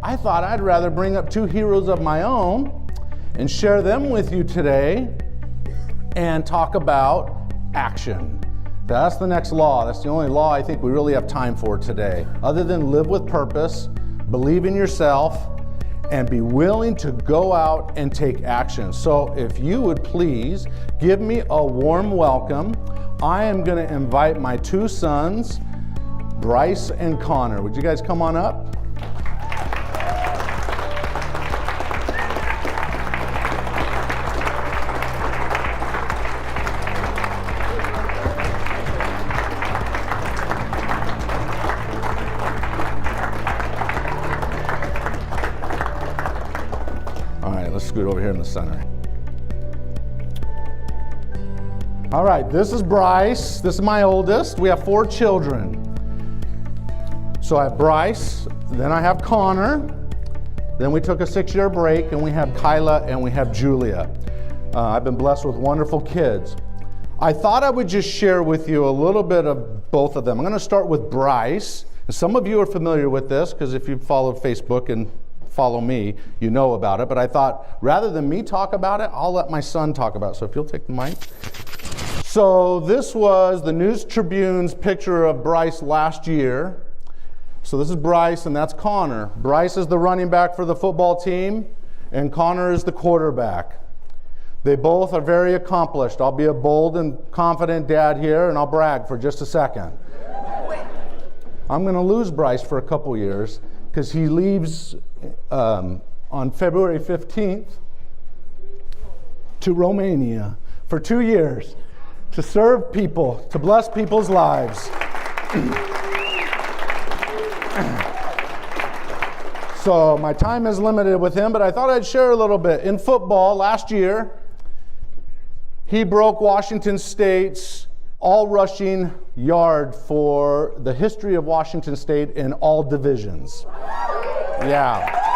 I thought I'd rather bring up two heroes of my own and share them with you today and talk about action. That's the next law. That's the only law I think we really have time for today. Other than live with purpose, believe in yourself, and be willing to go out and take action. So if you would please give me a warm welcome. I am going to invite my two sons, Bryce and Connor. Would you guys come on up? Scoot over here in the center. All right, this is Bryce. This is my oldest. We have 4 children. So I have Bryce, then I have Connor, then we took a 6-year break, and we have Kyla and we have Julia. I've been blessed with wonderful kids. I thought I would just share with you a little bit of both of them. I'm going to start with Bryce. Some of you are familiar with this because if you've followed Facebook and follow me, you know about it, but I thought rather than me talk about it, I'll let my son talk about it. So if you'll take the mic. So this was the News Tribune's picture of Bryce last year. So this is Bryce and that's Connor. Bryce is the running back for the football team and Connor is the quarterback. They both are very accomplished. I'll be a bold and confident dad here and I'll brag for just a second. I'm going to lose Bryce for a couple years because he leaves on February 15th to Romania for 2 years to serve people, to bless people's lives. So my time is limited with him, but I thought I'd share a little bit. In football, last year, he broke Washington State's all-rushing yard for the history of Washington State in all divisions. Yeah.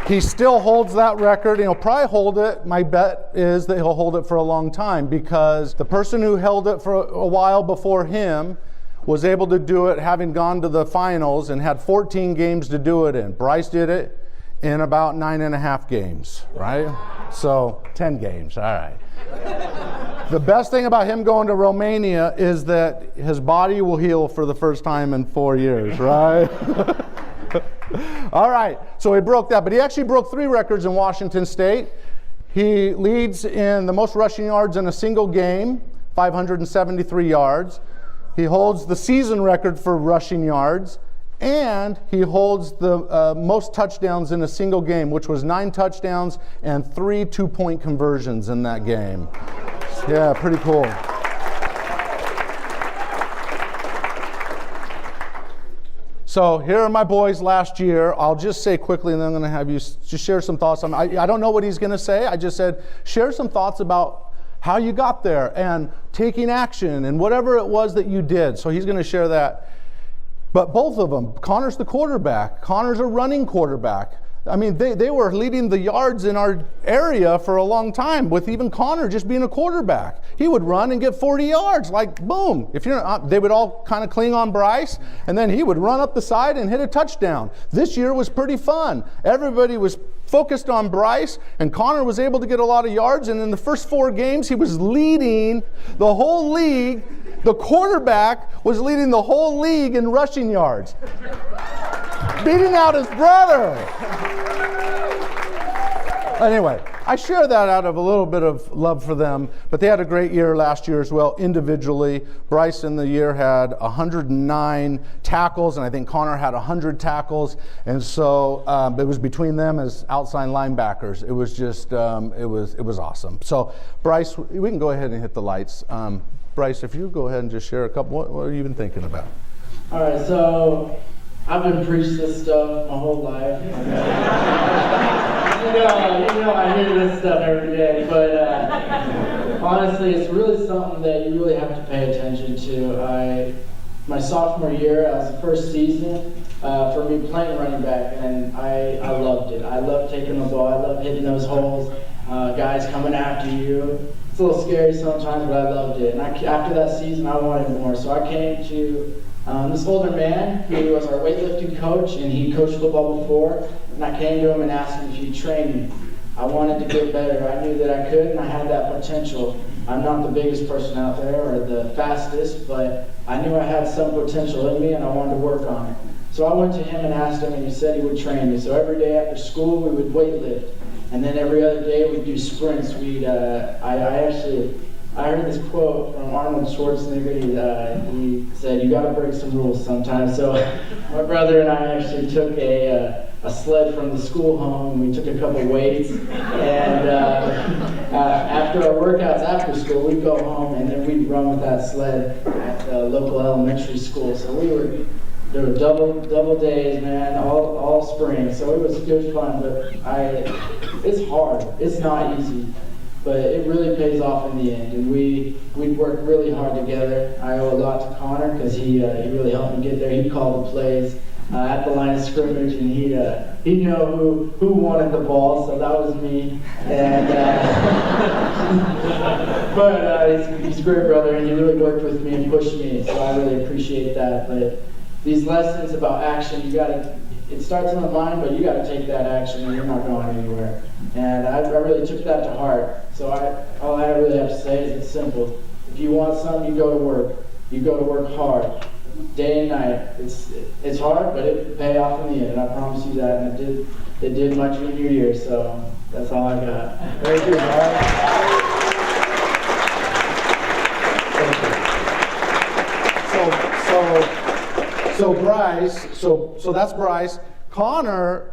He still holds that record, and he'll probably hold it. My bet is that he'll hold it for a long time because the person who held it for a while before him was able to do it having gone to the finals and had 14 games to do it in. Bryce did it in about 9.5 games, right? So 10 games, all right. The best thing about him going to Romania is that his body will heal for the first time in 4 years, right? All right, so he broke that, but he actually broke 3 records in Washington State. He leads in the most rushing yards in a single game, 573 yards. He holds the season record for rushing yards, and he holds the most touchdowns in a single game, which was 9 touchdowns and 3 2-point conversions in that game. Yeah, pretty cool. So here are my boys last year. I'll just say quickly, and then I'm going to have you just share some thoughts. I don't know what he's going to say. I just said, share some thoughts about how you got there and taking action and whatever it was that you did. So he's going to share that. But both of them, Connor's the quarterback. Connor's a running quarterback. I mean, they were leading the yards in our area for a long time with even Connor just being a quarterback. He would run and get 40 yards, like boom. If you're not, they would all kind of cling on Bryce, and then he would run up the side and hit a touchdown. This year was pretty fun. Everybody was focused on Bryce, and Connor was able to get a lot of yards, and in the first 4 games, he was leading the whole league. The quarterback was leading the whole league in rushing yards, beating out his brother. Anyway, I share that out of a little bit of love for them, but they had a great year last year as well individually. Bryce in the year had 109 tackles, and I think Connor had 100 tackles, and so it was between them as outside linebackers. It was just, it was awesome. So Bryce, we can go ahead and hit the lights. Bryce, if you go ahead and just share a couple, what have you been thinking about? All right, so I've been preaching this stuff my whole life. you know I hear this stuff every day, but honestly, it's really something that you really have to pay attention to. My sophomore year, that was the first season for me playing running back, and I loved it. I loved taking the ball. I loved hitting those holes, guys coming after you. It's a little scary sometimes, but I loved it. And after that season, I wanted more. So I came to This older man, he was our weightlifting coach, and he coached football before, and I came to him and asked him if he'd train me. I wanted to get better. I knew that I could, and I had that potential. I'm not the biggest person out there or the fastest, but I knew I had some potential in me, and I wanted to work on it. So I went to him and asked him, and he said he would train me. So every day after school, we would weightlift, and then every other day we'd do sprints. I heard this quote from Arnold Schwarzenegger. He said, "You got to break some rules sometimes." So my brother and I actually took a sled from the school home, and we took a couple weights, and after our workouts after school, we'd go home, and then we'd run with that sled at the local elementary school. So there were double days, man, all spring. So it was fun, but it's hard. It's not easy, but it really pays off in the end. And we'd work really hard together. I owe a lot to Connor because he really helped me get there. He'd call the plays at the line of scrimmage, and he'd know who wanted the ball. So that was me. And but he's a great brother, and he really worked with me and pushed me. So I really appreciate that. But these lessons about action, it starts in the mind, but you gotta take that action, and you're not going anywhere. And I really took that to heart. So all I really have to say is it's simple. If you want something, you go to work. You go to work hard, day and night. It's hard, but it pay off in the end. And I promise you that. And it did my junior year. So that's all I got. Thank you, So Bryce, so that's Bryce. Connor,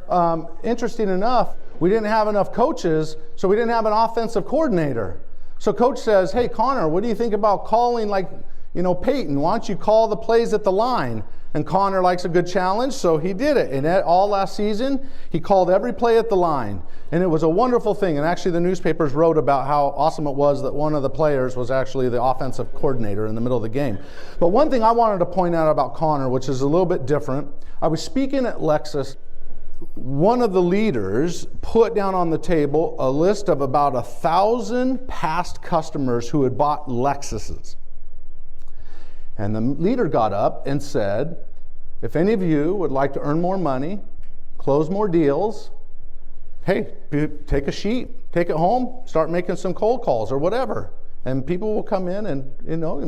interesting enough, we didn't have enough coaches, so we didn't have an offensive coordinator. So coach says, "Hey Connor, what do you think about calling Peyton? Why don't you call the plays at the line?" And Connor likes a good challenge, so he did it. And all last season, he called every play at the line. And it was a wonderful thing. And actually the newspapers wrote about how awesome it was that one of the players was actually the offensive coordinator in the middle of the game. But one thing I wanted to point out about Connor, which is a little bit different, I was speaking at Lexus. One of the leaders put down on the table a list of about 1,000 past customers who had bought Lexuses. And the leader got up and said, "If any of you would like to earn more money, close more deals, hey, take a sheet, take it home, start making some cold calls or whatever, and people will come in and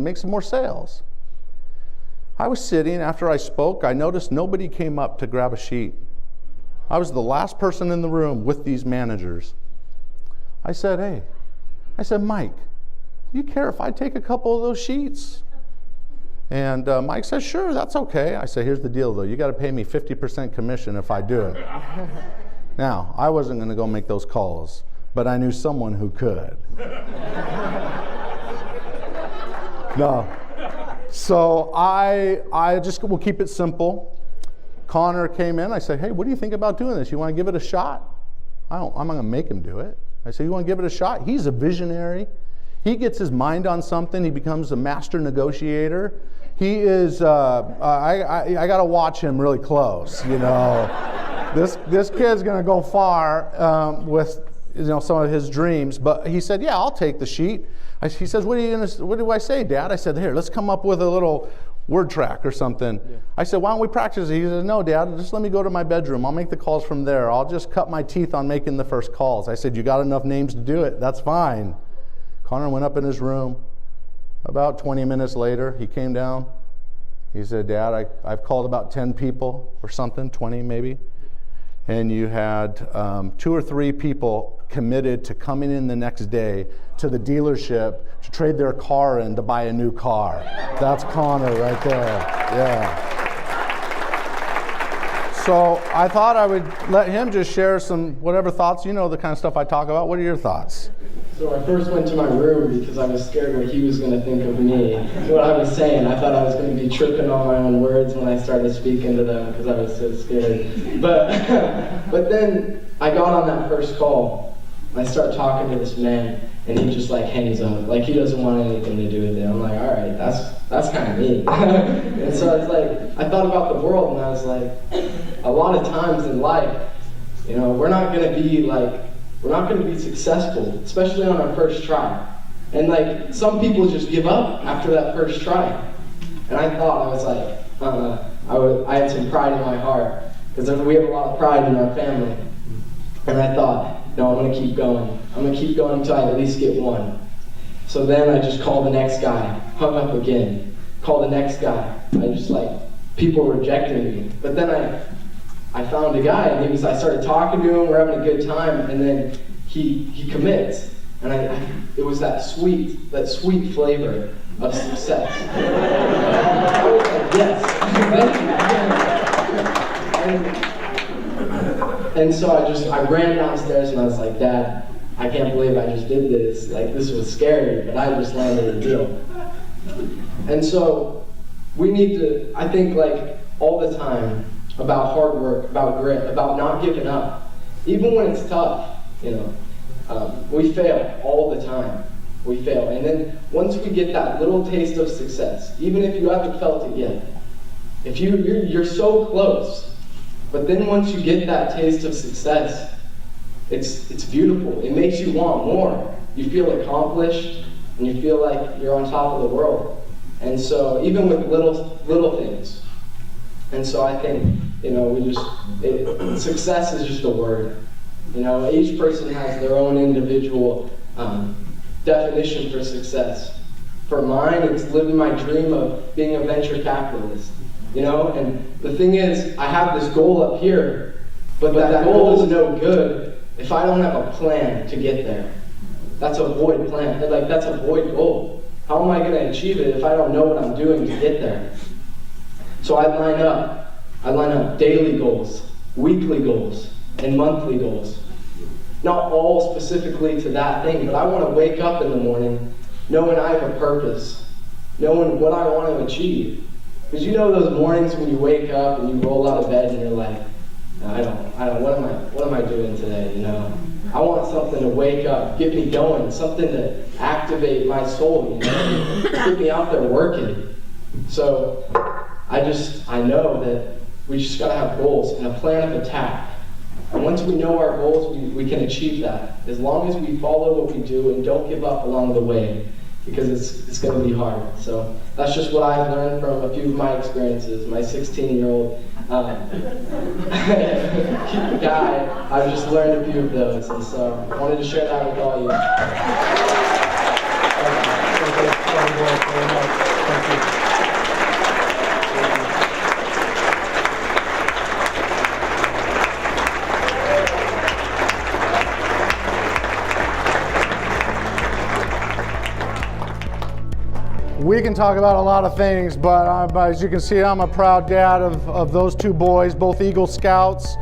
make some more sales." I was sitting after I spoke. I noticed nobody came up to grab a sheet. I was the last person in the room with these managers. I said, "Mike, you care if I take a couple of those sheets?" And Mike says, "Sure, that's okay." I said, "Here's the deal though, you got to pay me 50% commission if I do it." Now, I wasn't going to go make those calls, but I knew someone who could. No. So I just will keep it simple. Connor came in. I said, "Hey, what do you think about doing this? You want to give it a shot?" I'm not going to make him do it. I said, "You want to give it a shot?" He's a visionary. He gets his mind on something. He becomes a master negotiator. He is, I got to watch him really close, This kid's going to go far with some of his dreams. But he said, "Yeah, I'll take the sheet." He says, what do I say, Dad?" I said, "Here, let's come up with a little word track or something." Yeah. I said, "Why don't we practice it?" He said, "No, Dad, just let me go to my bedroom. I'll make the calls from there. I'll just cut my teeth on making the first calls." I said, "You got enough names to do it. That's fine." Connor went up in his room. About 20 minutes later, he came down. He said, "Dad, I've called about 10 people or something, 20 maybe. And you had 2 or 3 people committed to coming in the next day to the dealership to trade their car in to buy a new car." That's Connor right there. Yeah. So I thought I would let him just share some whatever thoughts. You know the kind of stuff I talk about. What are your thoughts? So I first went to my room because I was scared what he was going to think of me, what I was saying. I thought I was going to be tripping on my own words when I started speaking to them because I was so scared. But then I got on that first call. I start talking to this man, and he just hangs up. He doesn't want anything to do with it. I'm like, all right, that's kind of me. And so it's I thought about the world, and I was like, a lot of times in life, we're not going to be successful, especially on our first try. And some people just give up after that first try. And I was like, I had some pride in my heart, because we have a lot of pride in our family. And I thought, no, I'm going to keep going. I'm going to keep going until I at least get one. So then I just called the next guy, hung up again, called the next guy. I just people were rejecting me. But then I found a guy, and I started talking to him, we're having a good time, and then he commits. And it was that sweet flavor of success. I was like, yes, thank you. And so I ran downstairs and I was like, Dad, I can't believe I just did this. This was scary, but I just landed a deal. And so we need to, I think all the time, about hard work, about grit, about not giving up. Even when it's tough, we fail all the time. We fail. And then once we get that little taste of success, even if you haven't felt it yet, if you're so close, but then once you get that taste of success, it's beautiful. It makes you want more. You feel accomplished, and you feel like you're on top of the world. And so even with little things. And so I think, success is just a word. Each person has their own individual definition for success. For mine, it's living my dream of being a venture capitalist. And the thing is, I have this goal up here, but that goal is no good if I don't have a plan to get there. That's a void plan. That's a void goal. How am I going to achieve it if I don't know what I'm doing to get there? So I line up daily goals, weekly goals, and monthly goals. Not all specifically to that thing, but I want to wake up in the morning knowing I have a purpose, knowing what I want to achieve. Because those mornings when you wake up and you roll out of bed and you're like, what am I doing today, I want something to wake up, get me going, something to activate my soul, get me out there working. So I know that we just got to have goals and a plan of attack. And once we know our goals, we can achieve that, as long as we follow what we do and don't give up along the way, because it's going to be hard. So that's just what I've learned from a few of my experiences. My 16-year-old guy, I've just learned a few of those, and so I wanted to share that with all you. Thank you. We can talk about a lot of things, but as you can see, I'm a proud dad of those two boys, both Eagle Scouts.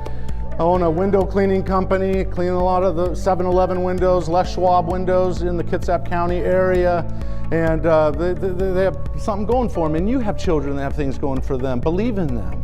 I own a window cleaning company, clean a lot of the 7-Eleven windows, Les Schwab windows in the Kitsap County area, and they have something going for them. And you have children that have things going for them. Believe in them.